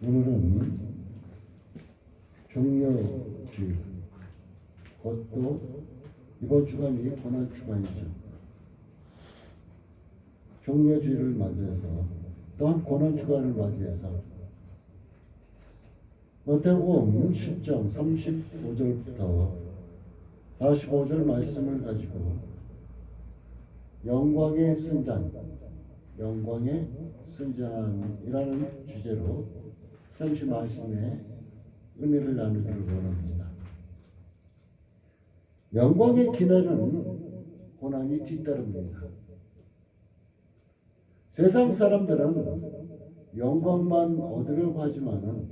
오늘은 종려주일, 그것도 이번 주간이 고난주간이죠. 종려주일을 맞이해서 또한 고난주간을 맞이해서 마태복음 10장 35절부터 45절 말씀을 가지고 영광의 승잔, 영광의 승잔이라는 주제로 잠시 말씀에 은혜를 나누기를 원합니다. 영광의 기내는 고난이 뒤따릅니다. 세상 사람들은 영광만 얻으려고 하지만은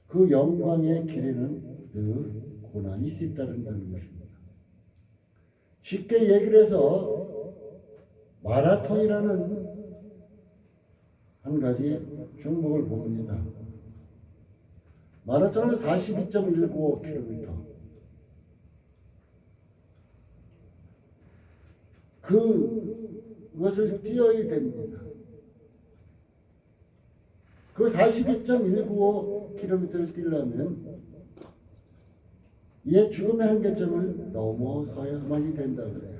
그 영광의 길에는 늘 고난이 뒤따른다는 것입니다. 쉽게 얘기를 해서 마라톤이라는 한 가지 종목을 봅니다. 마라톤은 42.195km. 그것을 뛰어야 됩니다. 그 42.195km를 뛰려면 이에 죽음의 한계점을 넘어서야만이 된다 그래요.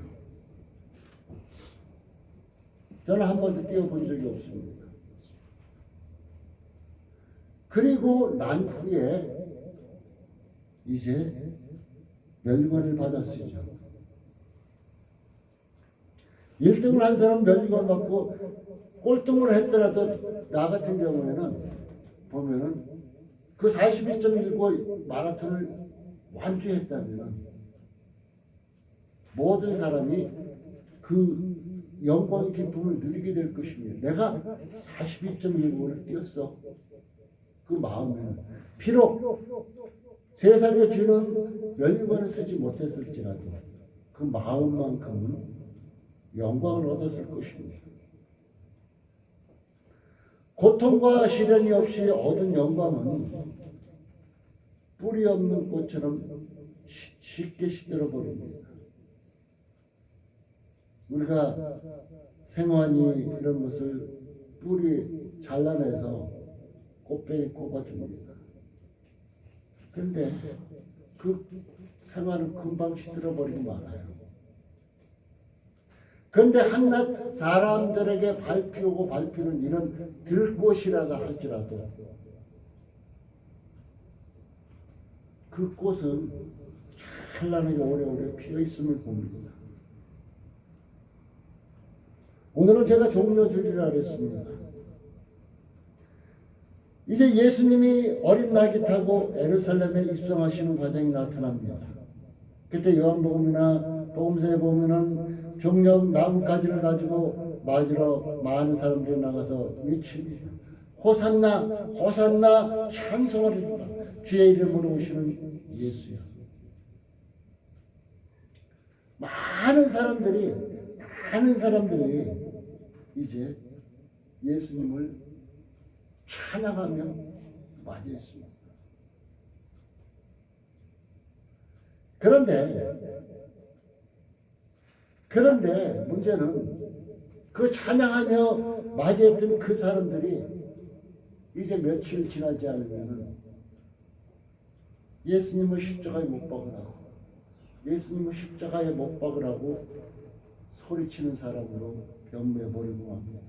저는 한 번도 뛰어본 적이 없습니다. 그리고 난 후에 이제 멸관을 받았으죠. 1등을 한 사람 멸관 받고 꼴등을 했더라도 나 같은 경우에는 보면은 그 42.195 마라톤을 완주했다면 모든 사람이 그 영광의 기쁨을 누리게 될 것입니다. 내가 42.195를 뛰었어. 그 마음에는 비록 세상에 주는 멸관을 쓰지 못했을지라도 그 마음만큼은 영광을 얻었을 것입니다. 고통과 시련이 없이 얻은 영광은 뿌리 없는 꽃처럼 쉽게 시들어버립니다. 우리가 생환이 이런 것을 뿌리 잘라내서 꽃배에 꼽아줍니다. 그런데 그 생환은 금방 시들어버리고 말아요. 그런데 한낱 사람들에게 밟히고 밟히는 이런 들꽃이라다 할지라도 그 꽃은 찬란하게 오래오래 피어있음을 봅니다. 오늘은 제가 종려주일이라 그랬습니다. 이제 예수님이 어린 날개 타고 예루살렘에 입성하시는 과정이 나타납니다. 그때 요한복음이나 복음서에 보면은 종려 나뭇가지를 가지고 맞으러 많은 사람들이 나가서 외칩니다. 호산나 호산나 찬송하리로다. 주의 이름으로 오시는 예수여. 많은 사람들이 이제 예수님을 찬양하며 맞이했습니다. 그런데 문제는 그 찬양하며 맞이했던 그 사람들이 이제 며칠 지나지 않으면 예수님을 십자가에 못 박으라고, 예수님을 십자가에 못 박으라고 소리치는 사람으로 변모해버리고 합니다.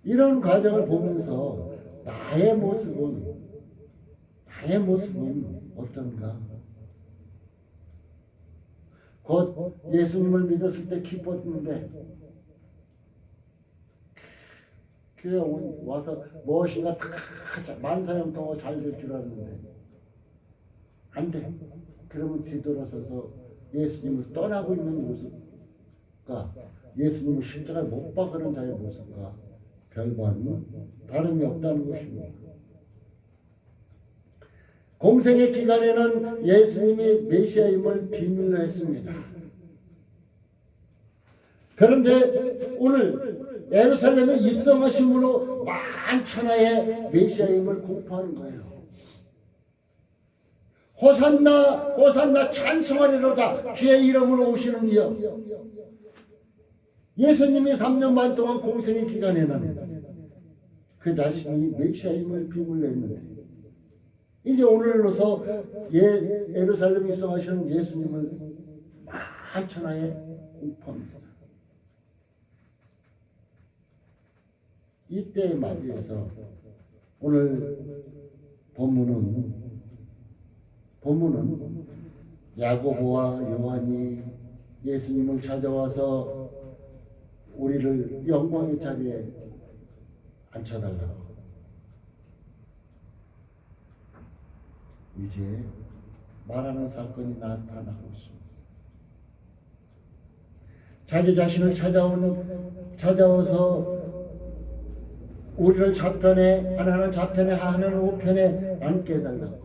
이런 과정을 보면서 나의 모습은 어떤가? 곧 예수님을 믿었을 때 기뻤는데 교회 와서 무엇인가 만사형통하고 잘 될 줄 알았는데 안 돼. 그러면 뒤돌아서서 예수님을 떠나고 있는 모습과 예수님을 십자가에 못 박으는 자의 모습과 별반 다름이 없다는 것입니다. 공생의 기간에는 예수님이 메시아임을 비밀로 했습니다. 그런데 오늘 예루살렘에 입성하심으로 만천하에 메시아임을 공포하는 거예요. 호산나 호산나 찬송하리로다. 주의 이름으로 오시는 이여. 예수님이 3년 반 동안 공생의 기간에는 그 자신이 메시아임을 비밀로 했는데 이제 오늘로서 예루살렘에 입성하시는 예수님을 만천하에 공포합니다. 이때에 맞이해서 오늘 본문은 야고보와 요한이 예수님을 찾아와서 우리를 영광의 자리에 앉혀달라고. 이제 말하는 사건이 나타나고 있습니다. 자기 자신을 찾아와서 우리를 좌편에, 하나는 좌편에, 하나는 우편에 앉게 해달라고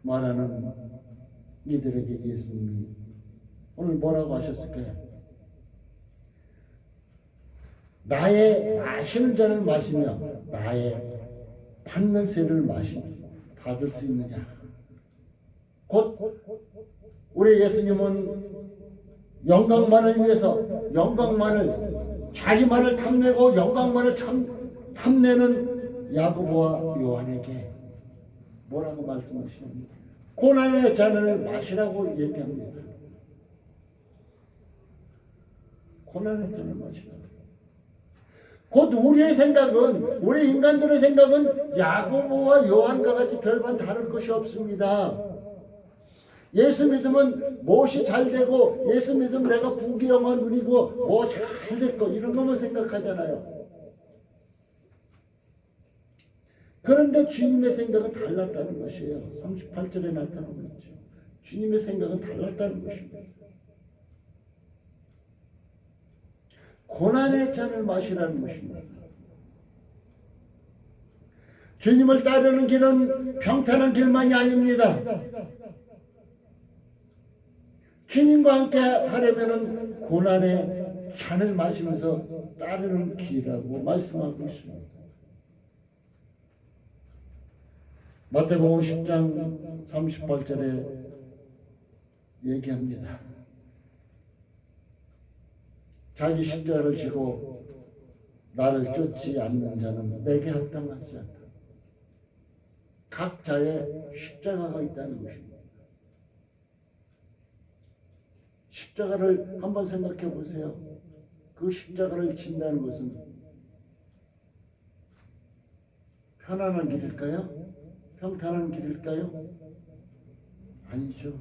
말하는 이들에게 예수님이 오늘 뭐라고 하셨을까요? 나의 마시는 잔을 마시며 나의 받는 세를 받을 수 있느냐? 곧 우리 예수님은 영광만을 위해서 자기만을 탐내고 영광만을 탐내는 야고보와 요한에게 뭐라고 말씀하십니까? 고난의 잔을 마시라고 얘기합니다. 고난의 잔을 마시라고. 곧 우리의 생각은, 우리 인간들의 생각은 야고보와 요한과 같이 별반 다를 것이 없습니다. 예수 믿으면 무엇이 잘 되고, 예수 믿으면 내가 부귀영화 누리고 뭐 잘 될 거, 이런 것만 생각하잖아요. 그런데 주님의 생각은 달랐다는 것이에요. 38절에 나타나고 있죠. 주님의 생각은 달랐다는 것입니다. 고난의 잔을 마시라는 것입니다. 주님을 따르는 길은 평탄한 길만이 아닙니다. 주님과 함께 하려면 고난의 잔을 마시면서 따르는 길이라고 말씀하고 있습니다. 마태복음 10장 38절에 얘기합니다. 자기 십자가를 지고 나를 쫓지 않는 자는 내게 합당하지 않다. 각자의 십자가가 있다는 것입니다. 십자가를 한번 생각해 보세요. 그 십자가를 진다는 것은 편안한 길일까요? 평탄한 길일까요? 아니죠.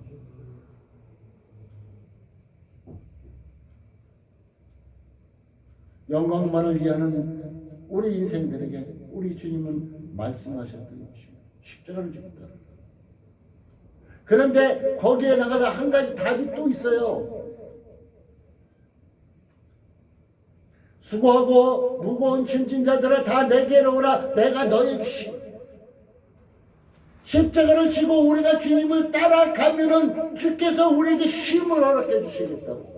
영광만을 위하는 우리 인생들에게 우리 주님은 말씀하셨던 것입니다. 십자가를 지겠다. 그런데 거기에 나가서 한 가지 답이 또 있어요. 수고하고 무거운 짐진 자들아 다 내게로 오라. 내가 너희 십자가를 지고 우리가 주님을 따라가면은 주께서 우리에게 쉼을 허락해 주시겠다고.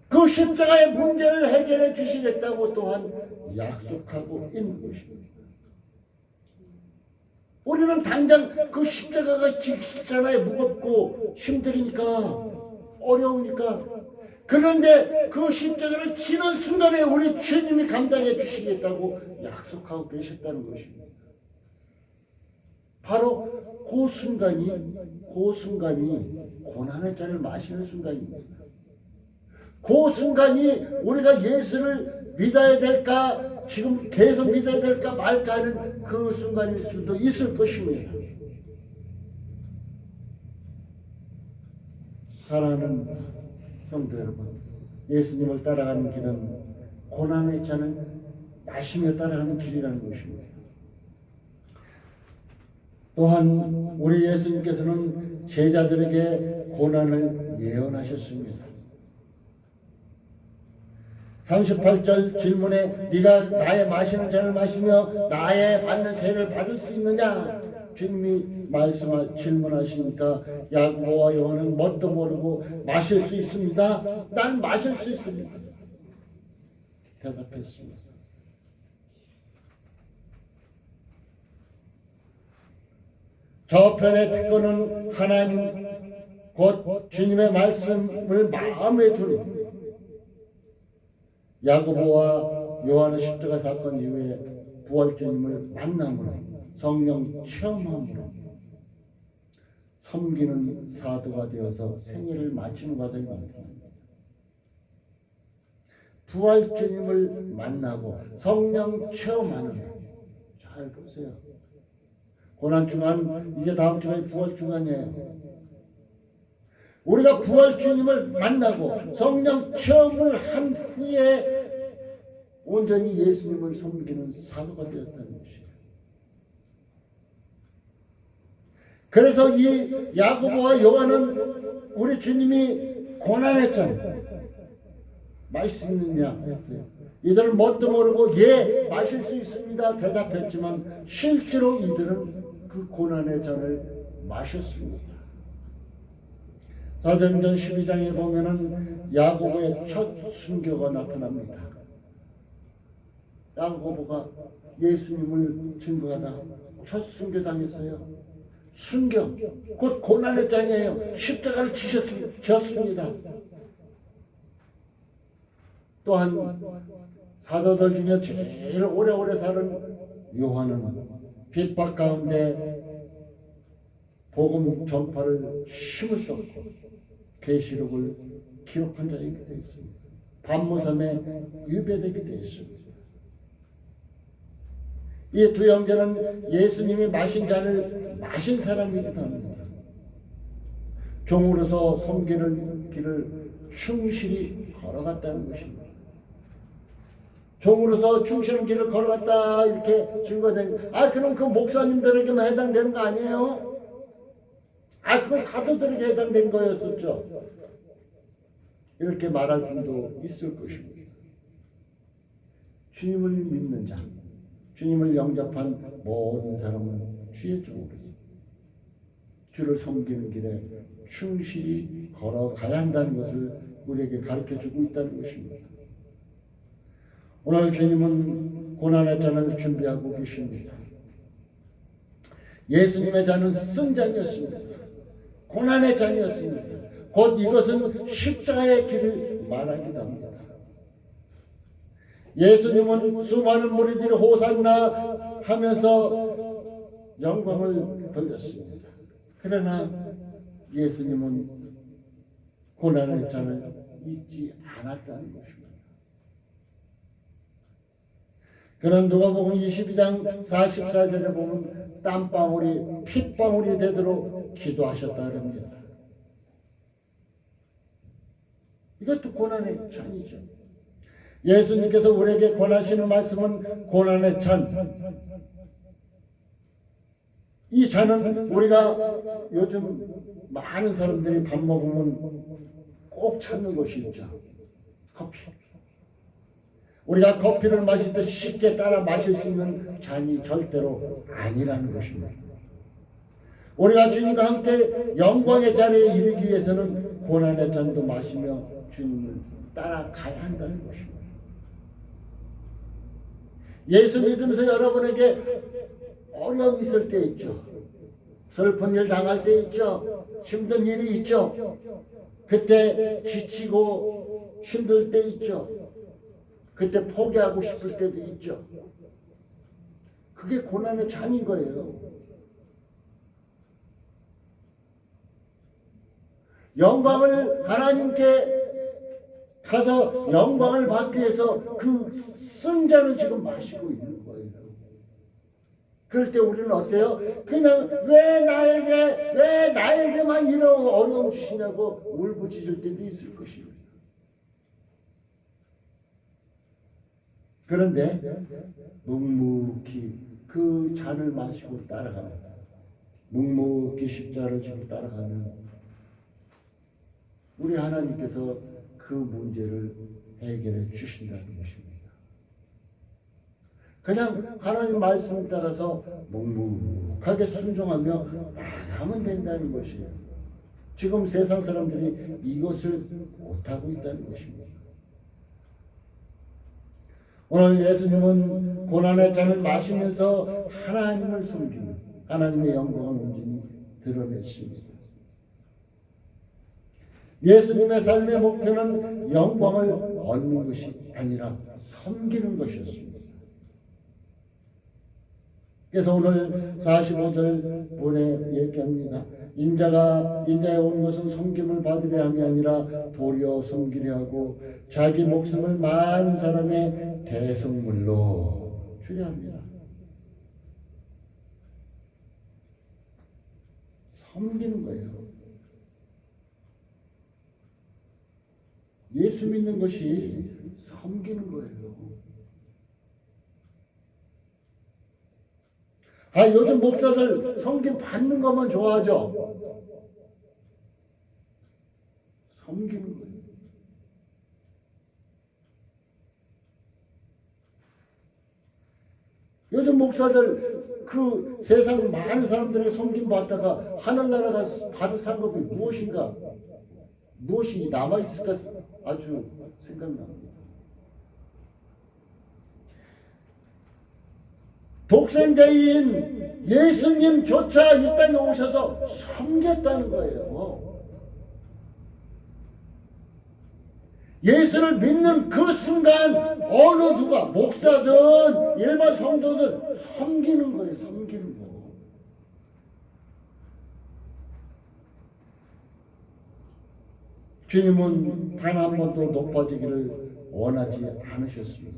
그 십자가의 문제를 해결해 주시겠다고 또한 약속하고 있는 것입니다. 우리는 당장 그 십자가가 지잖아요. 무겁고 힘들으니까, 어려우니까. 그런데 그 십자가를 지는 순간에 우리 주님이 감당해 주시겠다고 약속하고 계셨다는 것입니다. 바로 그 순간이 고난의 잔을 마시는 순간입니다. 그 순간이 우리가 예수를 믿어야 될까, 지금 계속 믿어야 될까 말까 하는 그 순간일 수도 있을 것입니다. 사랑하는 성도 여러분, 예수님을 따라가는 길은 고난의 잔을 마시며 따라가는 길이라는 것입니다. 또한 우리 예수님께서는 제자들에게 고난을 예언하셨습니다. 38절 질문에 네가 나의 마시는 잔을 마시며 나의 받는 세를 받을 수 있느냐? 주님이 질문하시니까 야고보와 요한은 뭣도 모르고 마실 수 있습니다. 난 마실 수 있습니다. 대답했습니다. 저편의 특권은 하나님 곧 주님의 말씀을 마음에 두는 야고보와 요한의 십자가 사건 이후에 부활주님을 만남으로 성령 체험함으로 섬기는 사도가 되어서 생애를 마치는 과정이 나타납니다. 부활주님을 만나고 성령 체험하는 잘 보세요. 고난주간 이제 다음 주간이 부활주간이에요. 우리가 부활주님을 만나고 성령 체험을 한 후에 온전히 예수님을 섬기는 사도가 되었다는 것이에요. 그래서 이 야고보와 요한은 우리 주님이 고난했잖아요. 마실 수 있느냐 했어요. 이들은 뭣도 모르고 예 마실 수 있습니다 대답했지만 실제로 이들은 그 고난의 잔을 마셨습니다. 사도행전 12장에 보면은 야고보의 첫 순교가 나타납니다. 야고보가 예수님을 증거하다 첫 순교당했어요. 순교 곧 고난의 잔이에요. 십자가를 지셨습니다. 또한 사도들 중에 제일 오래오래 살은 요한은 핍박 가운데 복음 전파를 힘을 쏟고 계시록을 기록한 자이기도 되어 있습니다. 반모섬에 유배되기도 했습니다. 이 두 형제는 예수님이 마신 잔을 마신 사람이기도 합니다. 종으로서 섬기는 길을 충실히 걸어갔다는 것입니다. 종으로서 충실한 길을 걸어갔다 이렇게 증거된. 그럼 그 목사님들에게만 해당되는 거 아니에요? 그건 사도들에게 해당된 거였었죠. 이렇게 말할 분도 있을 것입니다. 주님을 믿는 자, 주님을 영접한 모든 사람은 주의 종으로서 주를 섬기는 길에 충실히 걸어가야 한다는 것을 우리에게 가르쳐주고 있다는 것입니다. 오늘 주님은 고난의 잔을 준비하고 계십니다. 예수님의 잔은 쓴 잔이었습니다. 고난의 잔이었습니다. 곧 이것은 십자가의 길을 말하기도 합니다. 예수님은 수많은 무리들이 호산나 하면서 영광을 돌렸습니다. 그러나 예수님은 고난의 잔을 잊지 않았다는 것입니다. 그는 누가복음 22장 44절에 보면 땀방울이 핏방울이 되도록 기도하셨다 합니다. 이것도 고난의 잔이죠. 예수님께서 우리에게 권하시는 말씀은 고난의 잔. 이 잔은 우리가 요즘 많은 사람들이 밥 먹으면 꼭 찾는 것이 있죠. 커피. 우리가 커피를 마실 때 쉽게 따라 마실 수 있는 잔이 절대로 아니라는 것입니다. 우리가 주님과 함께 영광의 자리에 이르기 위해서는 고난의 잔도 마시며 주님을 따라가야 한다는 것입니다. 예수 믿으면서 여러분에게 어려움이 있을 때 있죠. 슬픈 일 당할 때 있죠. 힘든 일이 있죠. 그때 지치고 힘들 때 있죠. 그때 포기하고 싶을 때도 있죠. 그게 고난의 잔인 거예요. 영광을 하나님께 가서 영광을 받기 위해서 그 쓴 잔을 지금 마시고 있는 거예요. 그럴 때 우리는 어때요? 그냥 왜 나에게만 이런 어려움 주시냐고 울부짖을 때도 있을 것입니다. 그런데 묵묵히 그 잔을 마시고 따라가면, 묵묵히 십자가를 지고 따라가면 우리 하나님께서 그 문제를 해결해 주신다는 것입니다. 그냥 하나님 말씀 따라서 묵묵하게 순종하며 나가면 된다는 것이에요. 지금 세상 사람들이 이것을 못하고 있다는 것입니다. 오늘 예수님은 고난의 잔을 마시면서 하나님을 섬기는 하나님의 영광을 온전히 드러냈습니다. 예수님의 삶의 목표는 영광을 얻는 것이 아니라 섬기는 것이었습니다. 그래서 오늘 45절 본에 얘기합니다. 인자에 온 것은 섬김을 받으려 함이 아니라 도리어 섬기려 하고 자기 목숨을 많은 사람의 대속물로 주려 합니다. 섬기는 거예요. 예수 믿는 것이 섬기는 거예요. 요즘 목사들 섬김 받는 것만 좋아하죠. 섬기는 거예요. 요즘 목사들 그 세상 많은 사람들에게 섬김 받다가 하늘나라가 받을 상급이 무엇인가? 무엇이 남아있을까? 아주 생각납니다. 독생자인 예수님조차 이 땅에 오셔서 섬겼다는 거예요. 예수를 믿는 그 순간 어느 누가 목사든 일반 성도든 섬기는 거예요. 섬기는 거. 주님은 단 한 번도 높아지기를 원하지 않으셨습니다.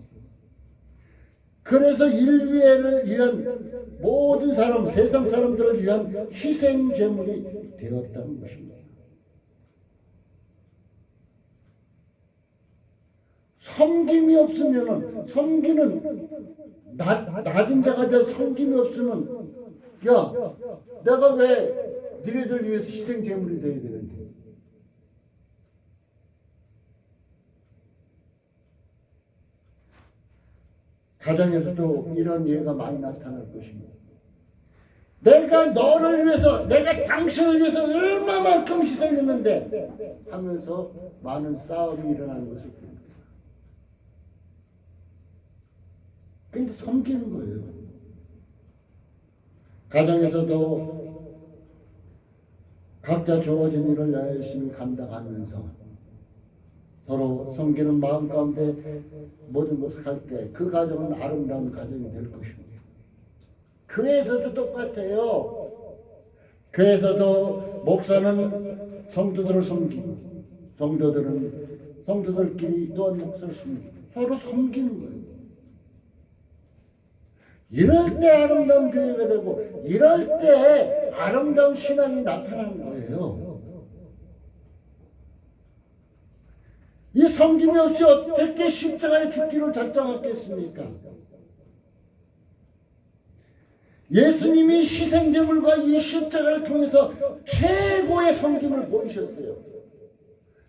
그래서 인류를 위한 모든 사람, 세상 사람들을 위한 희생 제물이 되었다는 것입니다. 섬김이 없으면은, 섬기는 낮은 자가 되어 섬김이 없으면, 야, 내가 왜 니네들 위해서 희생 제물이 되어야 되는데? 가정에서도 이런 예가 많이 나타날 것입니다. 내가 너를 위해서, 내가 당신을 위해서 얼마만큼 희생했는데 하면서 많은 싸움이 일어나는 것을 봅니다. 근데 섬기는 거예요. 가정에서도 각자 주어진 일을 열심히 감당하면서 서로 섬기는 마음 가운데 모든 것을 할 때 그 가정은 아름다운 가정이 될 것입니다. 교회에서도 똑같아요. 교회에서도 목사는 성도들을 섬기고 성도들은 성도들끼리 또한 목사를 섬기고 서로 섬기는 거예요. 이럴 때 아름다운 교회가 되고 이럴 때 아름다운 신앙이 나타나는 거예요. 이 섬김이 없이 어떻게 십자가에 죽기를 작정하겠습니까? 예수님이 희생제물과 이 십자가를 통해서 최고의 섬김을 보이셨어요.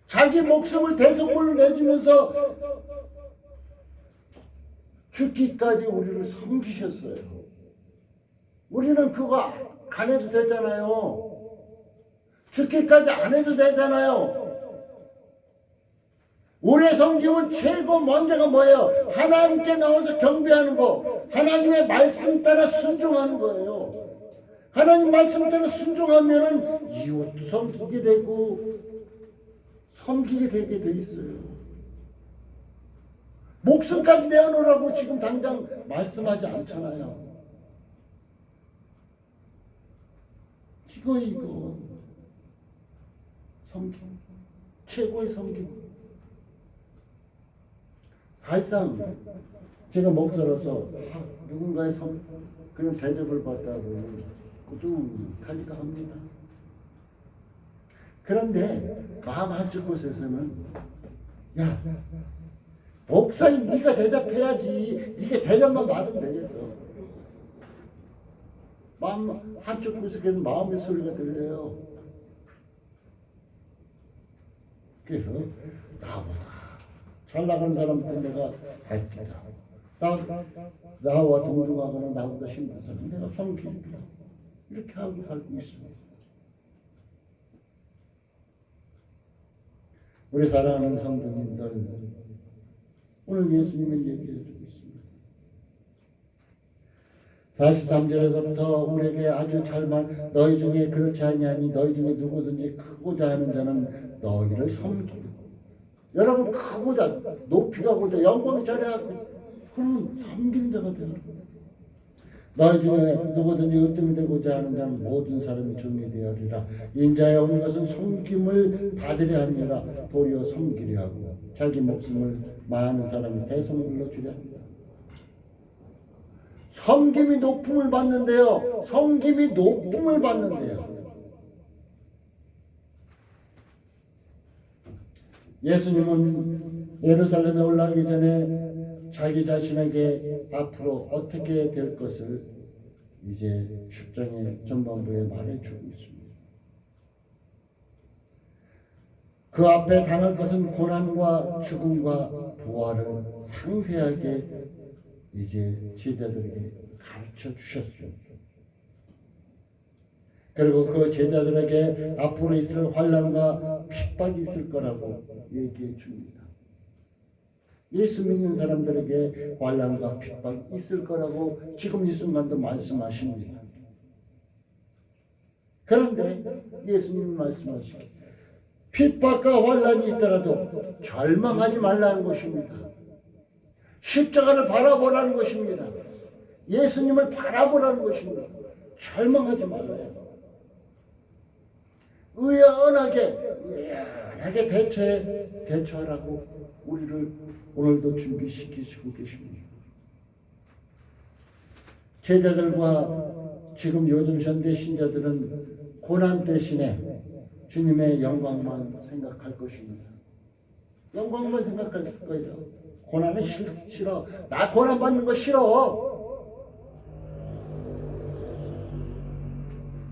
자기 목숨을 대속물로 내주면서 죽기까지 우리를 섬기셨어요. 우리는 그거 안 해도 되잖아요. 죽기까지 안 해도 되잖아요. 우리의 섬김은 최고 먼저가 뭐예요? 하나님께 나와서 경배하는 거, 하나님의 말씀 따라 순종하는 거예요. 하나님 말씀 따라 순종하면은 이웃도 섬기게 되고 섬기게 되게 돼 있어요. 목숨까지 내어놓으라고 지금 당장 말씀하지 않잖아요. 이거 섬김, 최고의 섬김. 사실상 제가 목사로서 누군가의 그런 대접을 받다고 뿌듯하기도 합니다. 그런데 마음 한쪽 곳에서는 야, 목사인 네가 대답해야지. 네가 대답만 받으면 되겠어. 마음 한쪽 곳에서는 마음의 소리가 들려요. 그래서 나보다 잘 나가는 사람한테 내가 밝히라. 나와 동등하거나 나보다 힘든 사람 내가 섬기라. 이렇게 하고 살고 있습니다. 우리 사랑하는 성도님들, 오늘 예수님은 얘기해주고 있습니다. 43절에서부터 우리에게 아주 잘 너희 중에 그렇지 아니하니 너희 중에 누구든지 크고자 하는 자는 너희를 섬기고. 여러분 크고자 높이가 고자 영광이 자리하고 그는 섬기는 자가 되라. 너희 중에 누구든지 으뜸이 되고자 하는 자는 모든 사람이 종이 되어리라. 인자에 온 것은 섬김을 받으려 함이라. 도리어 섬기려 하고 자기 목숨을 많은 사람이 대속물로 주려 합니다. 섬김이 높음을 받는데요. 섬김이 높음을 받는데요. 예수님은 예루살렘에 올라가기 전에 자기 자신에게 앞으로 어떻게 될 것을 이제 10장의 전반부에 말해주고 있습니다. 그 앞에 당할 것은 고난과 죽음과 부활을 상세하게 이제 제자들에게 가르쳐 주셨습니다. 그리고 그 제자들에게 앞으로 있을 환난과 핍박이 있을 거라고 얘기해 줍니다. 예수 믿는 사람들에게 환난과 핍박이 있을 거라고 지금 이 순간도 말씀하십니다. 그런데 예수님은 말씀하시기 핍박과 환난이 있더라도 절망하지 말라는 것입니다. 십자가를 바라보라는 것입니다. 예수님을 바라보라는 것입니다. 절망하지 말아요. 의연하게 대처하라고 우리를 오늘도 준비시키시고 계십니다. 제자들과 지금 요즘 현대 신자들은 고난 대신에 주님의 영광만 생각할 것입니다. 영광만 생각할 거예요. 고난은 싫어. 나 고난 받는 거 싫어.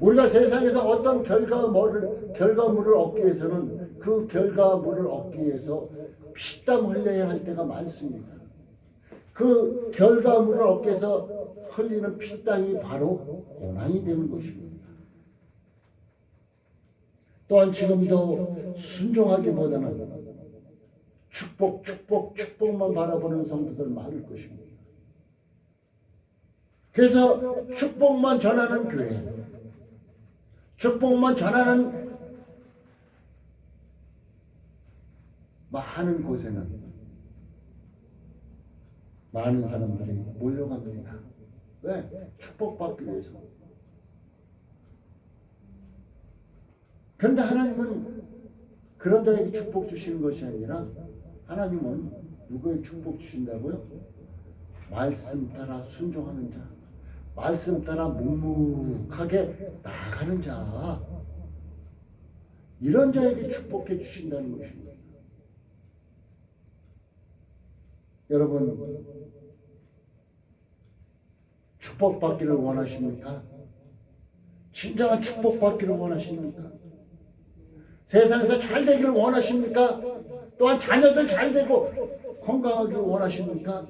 우리가 세상에서 어떤 결과물을 얻기 위해서는 그 결과물을 얻기 위해서 피땀 흘려야 할 때가 많습니다. 그 결과물을 얻기 위해서 흘리는 피땀이 바로 고난이 되는 것입니다. 또한 지금도 순종하기보다는 축복만 바라보는 성도들 많을 것입니다. 그래서 축복만 전하는 교회, 축복만 전하는 많은 곳에는 많은 사람들이 몰려갑니다. 왜? 축복받기 위해서. 그런데 하나님은 그런 자에게 축복 주시는 것이 아니라 하나님은 누구에게 축복 주신다고요? 말씀 따라 순종하는 자, 말씀 따라 묵묵하게 나아가는 자, 이런 자에게 축복해 주신다는 것입니다. 여러분, 축복받기를 원하십니까? 진정한 축복받기를 원하십니까? 세상에서 잘 되기를 원하십니까? 또한 자녀들 잘 되고 건강하기를 원하십니까?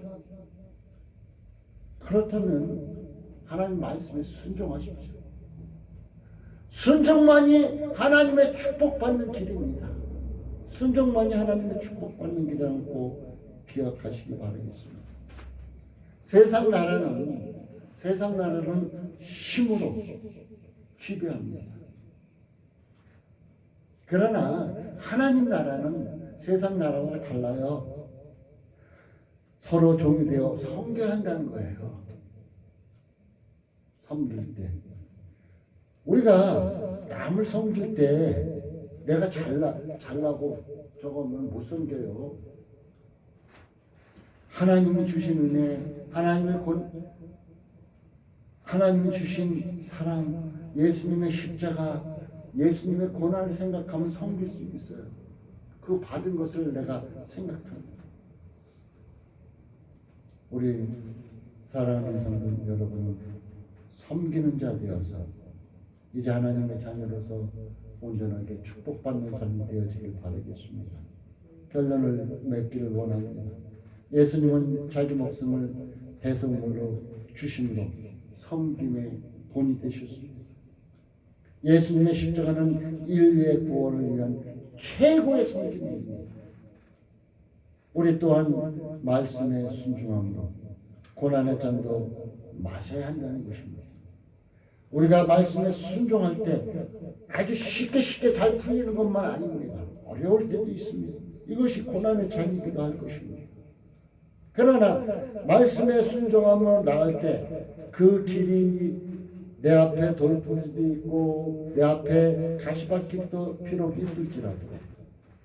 그렇다면 하나님 말씀에 순종하십시오. 순종만이 하나님의 축복받는 길입니다. 순종만이 하나님의 축복받는 길이라는 거 기억하시기 바라겠습니다. 세상 나라는 힘으로 지배합니다. 그러나 하나님 나라는 세상 나라와 달라요. 서로 종이 되어 섬겨한다는 거예요. 섬길 때. 우리가 남을 섬길 때 내가 잘나고 저거면 못 섬겨요. 하나님이 주신 은혜, 하나님이 주신 사랑, 예수님의 십자가, 예수님의 고난을 생각하면 섬길 수 있어요. 그 받은 것을 내가 생각합니다. 우리 사랑하는 성도 여러분은 섬기는 자 되어서 이제 하나님의 자녀로서 온전하게 축복받는 삶이 되어지길 바라겠습니다. 결론을 맺기를 원합니다. 예수님은 자기 목숨을 대속물로 주심으로 섬김의 본이 되셨습니다. 예수님의 십자가는 인류의 구원을 위한 최고의 섬김입니다. 우리 또한 말씀에 순종함으로 고난의 잔도 마셔야 한다는 것입니다. 우리가 말씀에 순종할 때 아주 쉽게 잘 풀리는 것만 아닙니다. 어려울 때도 있습니다. 이것이 고난의 장이기도 할 것입니다. 그러나 말씀에 순종하며 나갈 때 그 길이 내 앞에 돌부리도 있고 내 앞에 가시밭길도 비록 있을지라도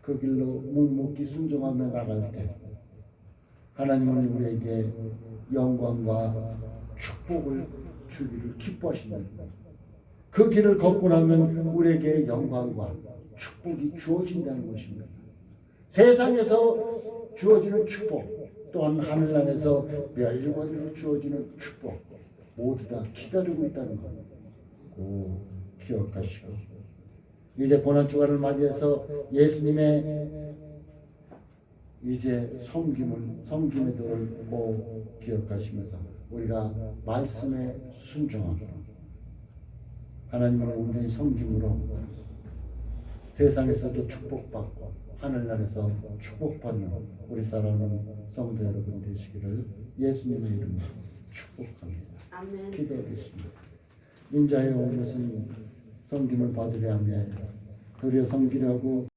그 길로 묵묵히 순종하며 나갈 때 하나님은 우리에게 영광과 축복을 주기를 기뻐하신다. 그 길을 걷고 나면 우리에게 영광과 축복이 주어진다는 것입니다. 세상에서 주어지는 축복 또한 하늘나라에서 멸류관으로 주어지는 축복 모두 다 기다리고 있다는 것 꼭 기억하시고 이제 고난주간을 맞이해서 예수님의 이제 섬김의 도를 꼭 기억하시면서 우리가 말씀에 순종하고 하나님을 온전히 섬김으로 세상에서도 축복받고 하늘나라에서 축복받는 우리 사랑하는 성도 여러분 되시기를 예수님의 이름으로 축복합니다. 아멘. 기도하겠습니다. 인자에 온 것은 섬김을 받으려 하며 도리어 섬기려고